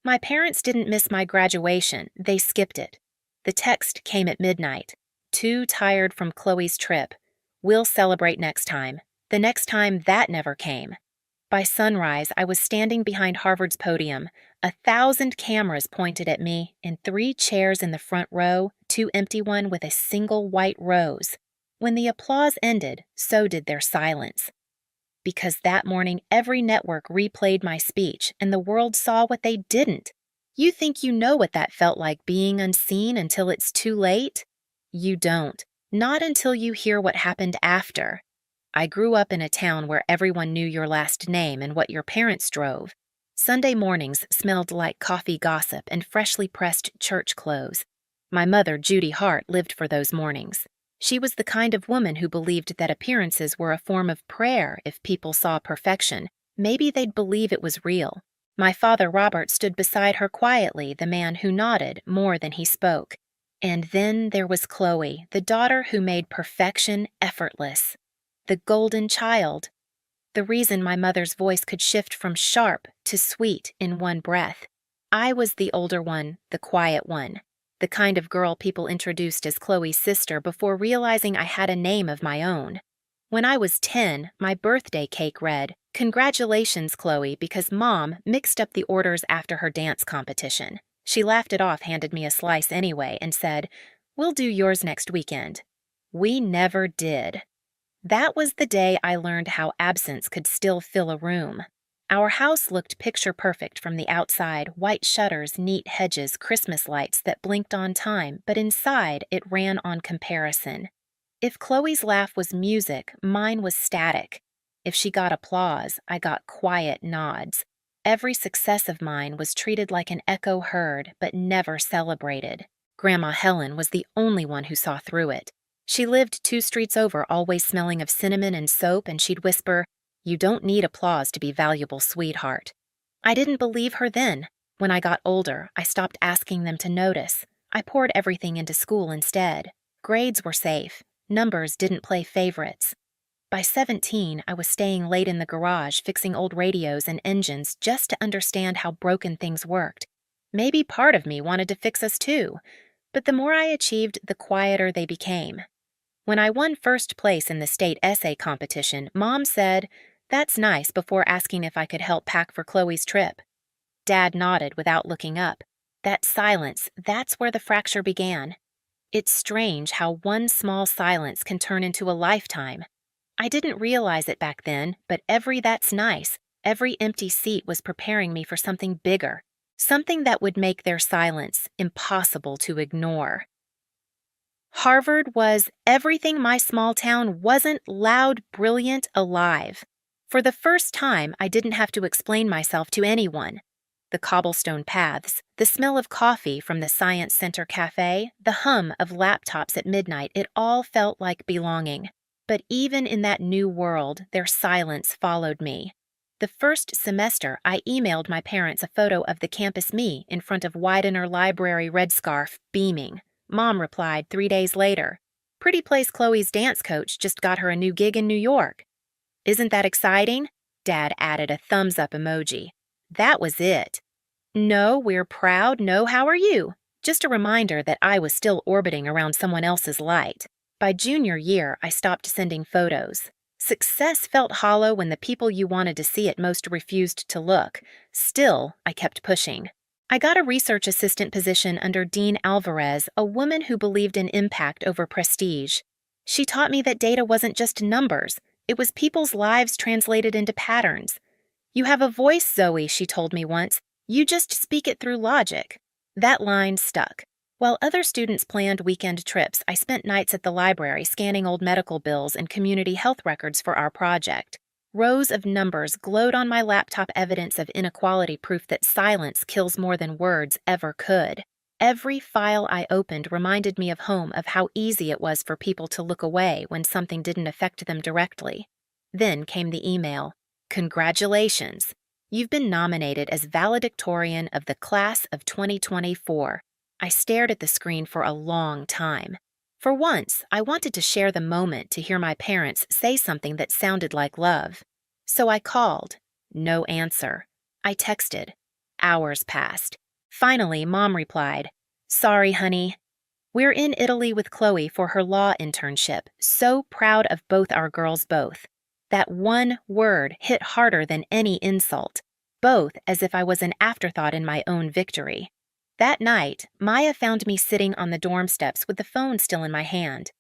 My parents didn't miss my graduation, they skipped it. The text came at midnight. Too tired from Chloe's trip. We'll celebrate next time. The next time that never came. By sunrise, I was standing behind Harvard's podium, 1,000 cameras pointed at me, and 3 chairs in the front row, 2 empty ones with a single white rose. When the applause ended, so did their silence. Because that morning every network replayed my speech, and the world saw what they didn't. You think you know what that felt like being unseen until it's too late? You don't. Not until you hear what happened after. I grew up in a town where everyone knew your last name and what your parents drove. Sunday mornings smelled like coffee gossip and freshly pressed church clothes. My mother, Zoe Hart, lived for those mornings. She was the kind of woman who believed that appearances were a form of prayer. If people saw perfection, maybe they'd believe it was real. My father, Robert, stood beside her quietly, the man who nodded more than he spoke. And then there was Chloe, the daughter who made perfection effortless. The golden child. The reason my mother's voice could shift from sharp to sweet in one breath. I was the older one, the quiet one. The kind of girl people introduced as Chloe's sister before realizing I had a name of my own. When I was 10, my birthday cake read, "Congratulations, Chloe," because Mom mixed up the orders after her dance competition. She laughed it off, handed me a slice anyway, and said, "We'll do yours next weekend." We never did. That was the day I learned how absence could still fill a room. Our house looked picture-perfect from the outside, white shutters, neat hedges, Christmas lights that blinked on time, but inside it ran on comparison. If Chloe's laugh was music, mine was static. If she got applause, I got quiet nods. Every success of mine was treated like an echo heard, but never celebrated. Grandma Helen was the only one who saw through it. She lived 2 streets over, always smelling of cinnamon and soap, and she'd whisper, "You don't need applause to be valuable, sweetheart." I didn't believe her then. When I got older, I stopped asking them to notice. I poured everything into school instead. Grades were safe. Numbers didn't play favorites. By 17, I was staying late in the garage fixing old radios and engines just to understand how broken things worked. Maybe part of me wanted to fix us too, but the more I achieved, the quieter they became. When I won first place in the state essay competition, Mom said, "That's nice," before asking if I could help pack for Chloe's trip. Dad nodded without looking up. That silence, that's where the fracture began. It's strange how one small silence can turn into a lifetime. I didn't realize it back then, but every "that's nice," every empty seat was preparing me for something bigger, something that would make their silence impossible to ignore. Harvard was everything my small town wasn't: loud, brilliant, alive. For the first time, I didn't have to explain myself to anyone. The cobblestone paths, the smell of coffee from the Science Center cafe, the hum of laptops at midnight, it all felt like belonging. But even in that new world, their silence followed me. The first semester, I emailed my parents a photo of the campus me in front of Widener Library red scarf, beaming. Mom replied 3 days later, "Pretty place Chloe's dance coach just got her a new gig in New York." "Isn't that exciting?" Dad added a thumbs-up emoji. That was it. "No, we're proud. No, how are you?" Just a reminder that I was still orbiting around someone else's light. By junior year, I stopped sending photos. Success felt hollow when the people you wanted to see it most refused to look. Still, I kept pushing. I got a research assistant position under Dean Alvarez, a woman who believed in impact over prestige. She taught me that data wasn't just numbers. It was people's lives translated into patterns. "You have a voice, Zoe," she told me once. "You just speak it through logic." That line stuck. While other students planned weekend trips, I spent nights at the library scanning old medical bills and community health records for our project. Rows of numbers glowed on my laptop, evidence of inequality, proof that silence kills more than words ever could. Every file I opened reminded me of home, of how easy it was for people to look away when something didn't affect them directly. Then came the email. "Congratulations. You've been nominated as valedictorian of the class of 2024. I stared at the screen for a long time. For once, I wanted to share the moment, to hear my parents say something that sounded like love. So I called. No answer. I texted. Hours passed. Finally, Mom replied, "Sorry, honey. We're in Italy with Chloe for her law internship, so proud of both our girls both. That one word hit harder than any insult, both as if I was an afterthought in my own victory. That night, Maya found me sitting on the dorm steps with the phone still in my hand.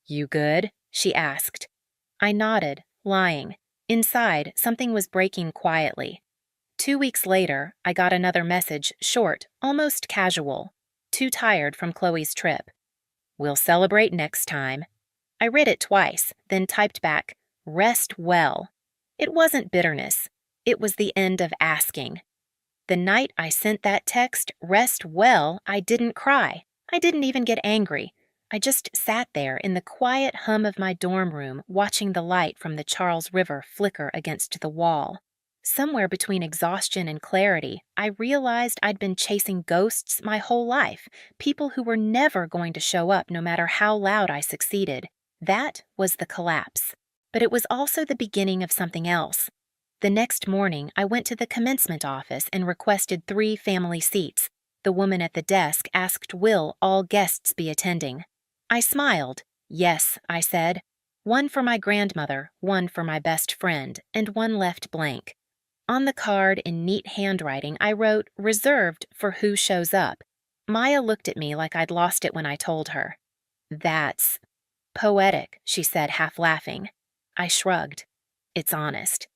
"You good?" she asked. I nodded, lying. Inside, something was breaking quietly. 2 weeks later, I got another message, short, almost casual. Too tired from Chloe's trip. "We'll celebrate next time." I read it twice, then typed back, "Rest well." It wasn't bitterness. It was the end of asking. The night I sent that text, "Rest well," I didn't cry. I didn't even get angry. I just sat there in the quiet hum of my dorm room, watching the light from the Charles River flicker against the wall. Somewhere between exhaustion and clarity, I realized I'd been chasing ghosts my whole life, people who were never going to show up no matter how loud I succeeded. That was the collapse. But it was also the beginning of something else. The next morning, I went to the commencement office and requested 3 family seats. The woman at the desk asked will all guests be attending. I smiled. "Yes," I said. 1 for my grandmother, 1 for my best friend, and 1 left blank. On the card in neat handwriting, I wrote, "Reserved for who shows up." Maya looked at me like I'd lost it when I told her. "That's poetic," she said, half laughing. I shrugged. "It's honest."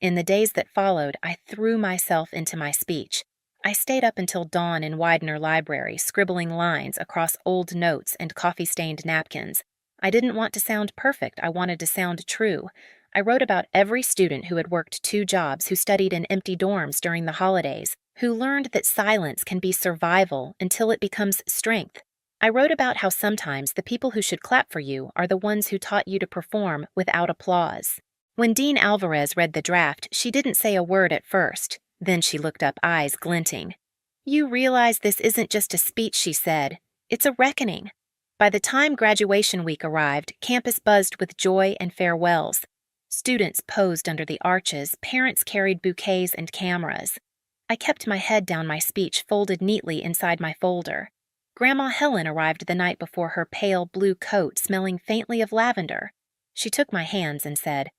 In the days that followed, I threw myself into my speech. I stayed up until dawn in Widener Library, scribbling lines across old notes and coffee-stained napkins. I didn't want to sound perfect, I wanted to sound true. I wrote about every student who had worked 2 jobs, who studied in empty dorms during the holidays, who learned that silence can be survival until it becomes strength. I wrote about how sometimes the people who should clap for you are the ones who taught you to perform without applause. When Dean Alvarez read the draft, she didn't say a word at first. Then she looked up, eyes glinting. "You realize this isn't just a speech," she said. "It's a reckoning." By the time graduation week arrived, campus buzzed with joy and farewells. Students posed under the arches, parents carried bouquets and cameras. I kept my head down, my speech folded neatly inside my folder. Grandma Helen arrived the night before, her pale blue coat smelling faintly of lavender. She took my hands and said,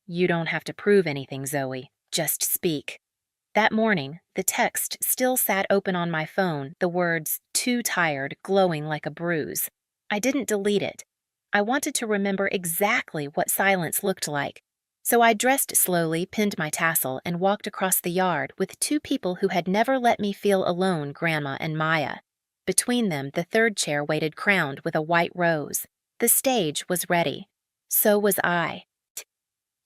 "You don't have to prove anything, Zoe. Just speak." That morning, the text still sat open on my phone, the words, "Too tired," glowing like a bruise. I didn't delete it. I wanted to remember exactly what silence looked like. So I dressed slowly, pinned my tassel, and walked across the yard with 2 people who had never let me feel alone, Grandma and Maya. Between them, the 3rd chair waited crowned with a white rose. The stage was ready. So was I.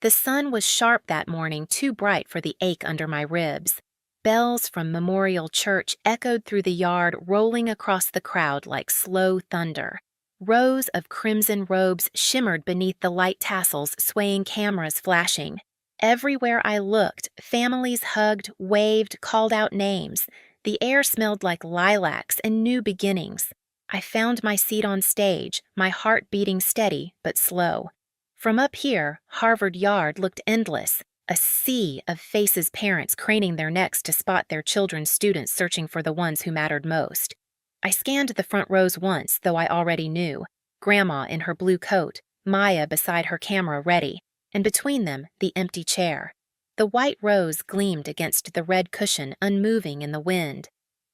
The sun was sharp that morning, too bright for the ache under my ribs. Bells from Memorial Church echoed through the yard, rolling across the crowd like slow thunder. Rows of crimson robes shimmered beneath the light tassels, swaying cameras flashing. Everywhere I looked, families hugged, waved, called out names. The air smelled like lilacs and new beginnings. I found my seat on stage, my heart beating steady but slow. From up here, Harvard Yard looked endless, a sea of faces, parents craning their necks to spot their children's students searching for the ones who mattered most. I scanned the front rows once, though I already knew. Grandma in her blue coat, Maya beside her camera ready, and between them, the empty chair. The white rose gleamed against the red cushion, unmoving in the wind.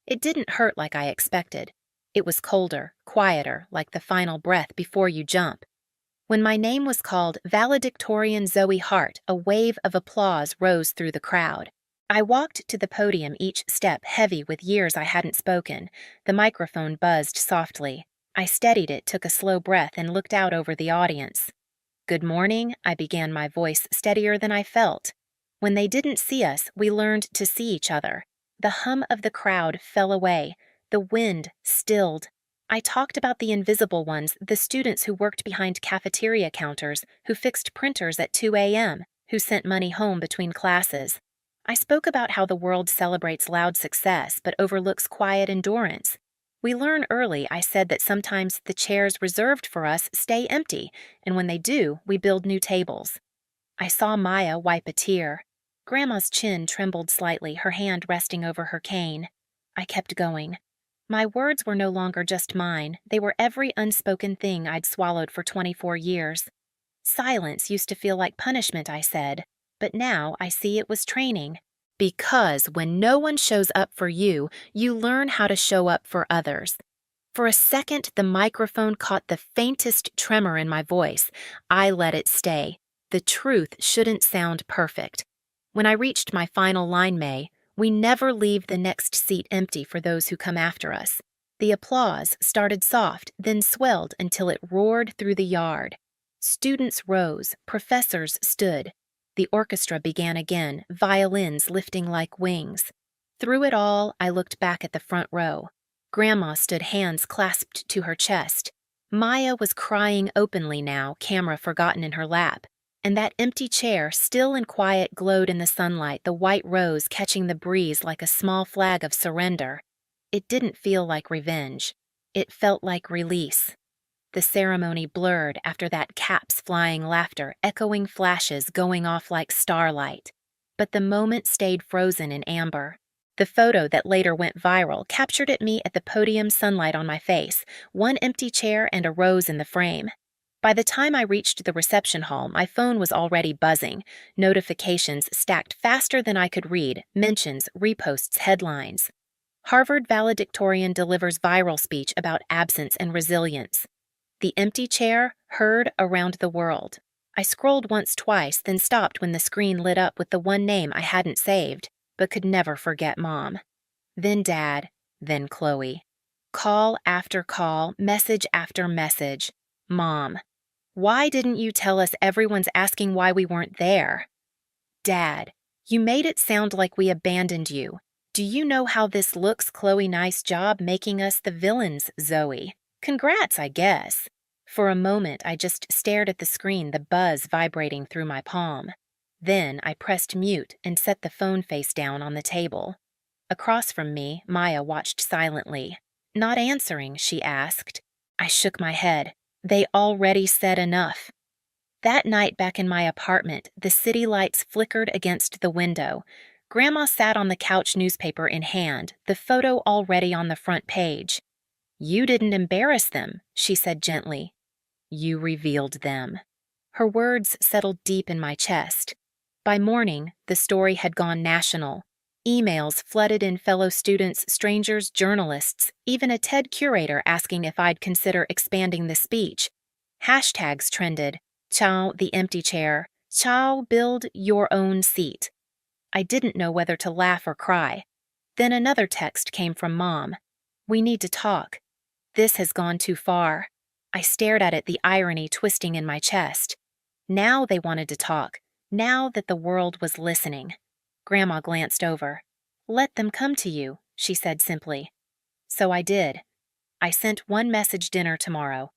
It didn't hurt like I expected. It was colder, quieter, like the final breath before you jump. When my name was called, valedictorian Zoe Hart, a wave of applause rose through the crowd. I walked to the podium, each step heavy with years I hadn't spoken. The microphone buzzed softly. I steadied it, took a slow breath, and looked out over the audience. "Good morning," I began, my voice steadier than I felt. When they didn't see us, we learned to see each other. The hum of the crowd fell away. The wind stilled. I talked about the invisible ones, the students who worked behind cafeteria counters, who fixed printers at 2 a.m., who sent money home between classes. I spoke about how the world celebrates loud success but overlooks quiet endurance. We learn early, I said, that sometimes the chairs reserved for us stay empty, and when they do, we build new tables. I saw Maya wipe a tear. Grandma's chin trembled slightly, her hand resting over her cane. I kept going. My words were no longer just mine. They were every unspoken thing I'd swallowed for 24 years. Silence used to feel like punishment, I said, but now I see it was training. Because when no one shows up for you, you learn how to show up for others. For a second, the microphone caught the faintest tremor in my voice. I let it stay. The truth shouldn't sound perfect. When I reached my final line, May, we never leave the next seat empty for those who come after us. The applause started soft, then swelled until it roared through the yard. Students rose, professors stood. The orchestra began again, violins lifting like wings. Through it all, I looked back at the front row. Grandma stood hands clasped to her chest. Maya was crying openly now, camera forgotten in her lap. And that empty chair, still and quiet, glowed in the sunlight, the white rose catching the breeze like a small flag of surrender. It didn't feel like revenge. It felt like release. The ceremony blurred after that cap's flying laughter, echoing flashes going off like starlight. But the moment stayed frozen in amber. The photo that later went viral captured me at the podium, sunlight on my face, one empty chair and a rose in the frame. By the time I reached the reception hall, my phone was already buzzing, notifications stacked faster than I could read, mentions, reposts, headlines. Harvard valedictorian delivers viral speech about absence and resilience. The empty chair heard around the world. I scrolled once, twice, then stopped when the screen lit up with the one name I hadn't saved, but could never forget Mom. Then Dad, then Chloe. Call after call, message after message. Mom. Why didn't you tell us everyone's asking why we weren't there? Dad, you made it sound like we abandoned you. Do you know how this looks, Chloe? Nice job making us the villains, Zoe. Congrats, I guess. For a moment, I just stared at the screen, the buzz vibrating through my palm. Then I pressed mute and set the phone face down on the table. Across from me, Maya watched silently. Not answering, she asked. I shook my head. They already said enough. That night back in my apartment, the city lights flickered against the window. Grandma sat on the couch, newspaper in hand, the photo already on the front page. You didn't embarrass them, she said gently. You revealed them. Her words settled deep in my chest. By morning, the story had gone national. Emails flooded in, fellow students, strangers, journalists, even a TED curator asking if I'd consider expanding the speech. Hashtags trended. Chow the empty chair. Chow build your own seat. I didn't know whether to laugh or cry. Then another text came from Mom. We need to talk. This has gone too far. I stared at it, the irony twisting in my chest. Now they wanted to talk. Now that the world was listening. Grandma glanced over. Let them come to you, she said simply. So I did. I sent one message: dinner tomorrow.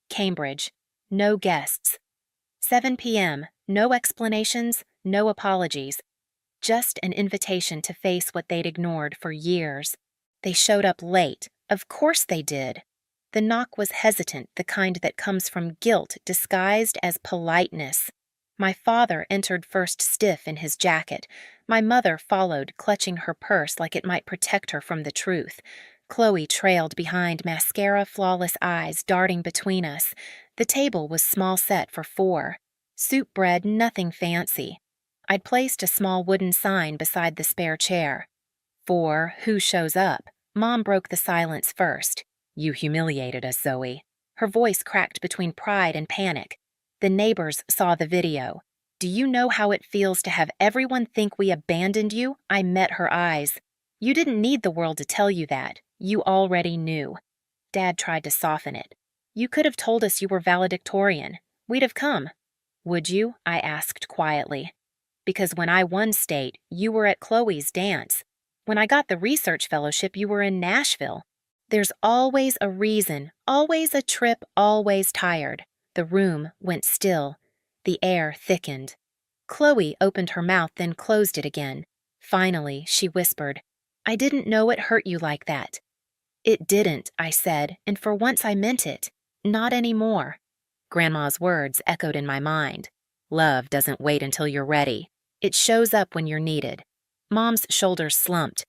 Cambridge. No guests. 7 p.m. No explanations, no apologies. Just an invitation to face what they'd ignored for years. They showed up late. Of course they did. The knock was hesitant, the kind that comes from guilt disguised as politeness. My father entered first, stiff in his jacket. My mother followed, clutching her purse like it might protect her from the truth. Chloe trailed behind, mascara, flawless eyes darting between us. The table was small set for 4. Soup, bread, nothing fancy. I'd placed a small wooden sign beside the spare chair. For who shows up? Mom broke the silence first. You humiliated us, Zoe. Her voice cracked between pride and panic. The neighbors saw the video. Do you know how it feels to have everyone think we abandoned you? I met her eyes. You didn't need the world to tell you that. You already knew. Dad tried to soften it. You could have told us you were valedictorian. We'd have come. Would you? I asked quietly. Because when I won state, you were at Chloe's dance. When I got the research fellowship, you were in Nashville. There's always a reason, always a trip, always tired. The room went still. The air thickened. Chloe opened her mouth, then closed it again. Finally, she whispered, I didn't know it hurt you like that. It didn't, I said, and for once I meant it. Not anymore. Grandma's words echoed in my mind. Love doesn't wait until you're ready. It shows up when you're needed. Mom's shoulders slumped.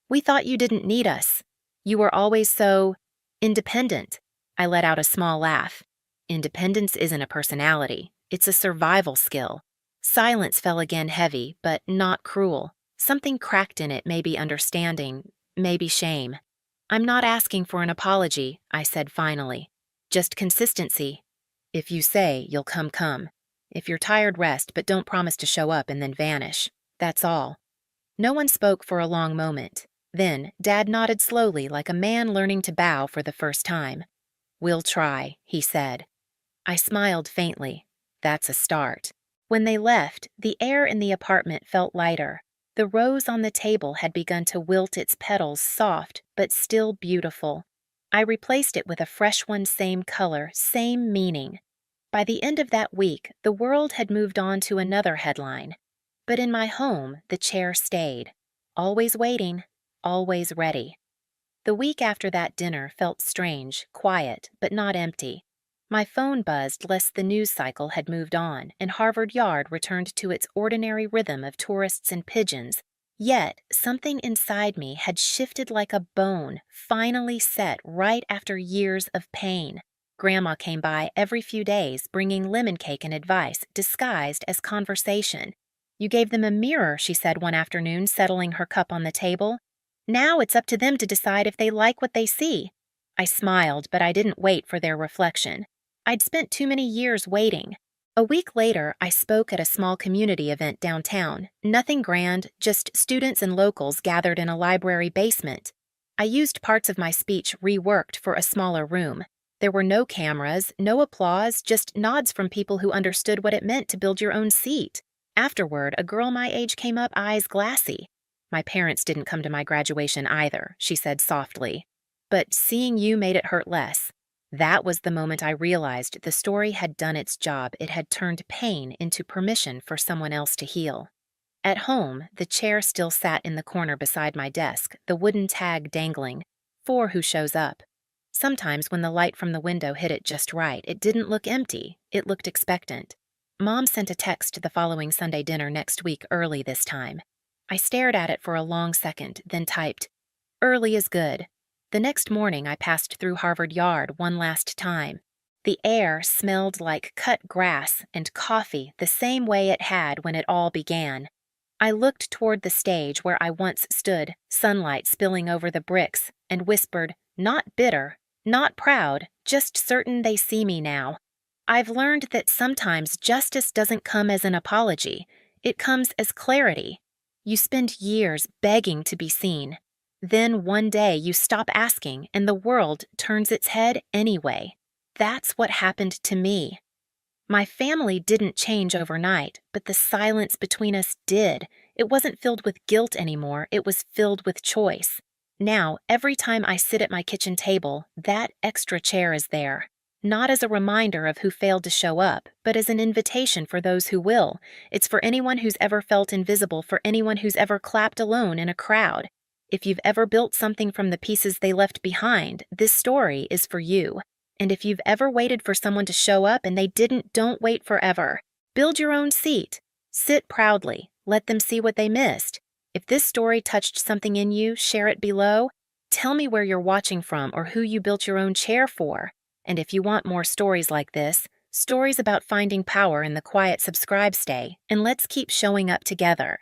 We thought you didn't need us. You were always so independent. I let out a small laugh. Independence isn't a personality. It's a survival skill. Silence fell again heavy, but not cruel. Something cracked in it, maybe understanding, maybe shame. I'm not asking for an apology, I said finally. Just consistency. If you say you'll come, come. If you're tired, rest, but don't promise to show up and then vanish. That's all. No one spoke for a long moment. Then, Dad nodded slowly like a man learning to bow for the first time. We'll try, he said. I smiled faintly. That's a start. When they left, the air in the apartment felt lighter. The rose on the table had begun to wilt its petals soft, but still beautiful. I replaced it with a fresh one, same color, same meaning. By the end of that week, the world had moved on to another headline. But in my home, the chair stayed. Always waiting, always ready. The week after that dinner felt strange, quiet, but not empty. My phone buzzed lest the news cycle had moved on, and Harvard Yard returned to its ordinary rhythm of tourists and pigeons. Yet, something inside me had shifted like a bone, finally set right after years of pain. Grandma came by every few days, bringing lemon cake and advice, disguised as conversation. You gave them a mirror, she said one afternoon, settling her cup on the table. Now it's up to them to decide if they like what they see. I smiled, but I didn't wait for their reflection. I'd spent too many years waiting. A week later, I spoke at a small community event downtown. Nothing grand, just students and locals gathered in a library basement. I used parts of my speech reworked for a smaller room. There were no cameras, no applause, just nods from people who understood what it meant to build your own seat. Afterward, a girl my age came up, eyes glassy. My parents didn't come to my graduation either, she said softly. But seeing you made it hurt less. That was the moment I realized the story had done its job. It had turned pain into permission for someone else to heal. At home, the chair still sat in the corner beside my desk, the wooden tag dangling. For who shows up. Sometimes when the light from the window hit it just right, it didn't look empty. It looked expectant. Mom sent a text to the following Sunday dinner next week early this time. I stared at it for a long second, then typed, "Early is good." The next morning, I passed through Harvard Yard one last time. The air smelled like cut grass and coffee the same way it had when it all began. I looked toward the stage where I once stood, sunlight spilling over the bricks, and whispered, not bitter, not proud, just certain they see me now. I've learned that sometimes justice doesn't come as an apology. It comes as clarity. You spend years begging to be seen. Then one day you stop asking and the world turns its head anyway. That's what happened to me. My family didn't change overnight, but the silence between us did. It wasn't filled with guilt anymore, it was filled with choice. Now, every time I sit at my kitchen table, that extra chair is there. Not as a reminder of who failed to show up, but as an invitation for those who will. It's for anyone who's ever felt invisible, for anyone who's ever clapped alone in a crowd. If you've ever built something from the pieces they left behind, this story is for you. And if you've ever waited for someone to show up and they didn't, don't wait forever. Build your own seat. Sit proudly. Let them see what they missed. If this story touched something in you, share it below. Tell me where you're watching from or who you built your own chair for. And if you want more stories like this, stories about finding power in the quiet, subscribe, stay, and let's keep showing up together.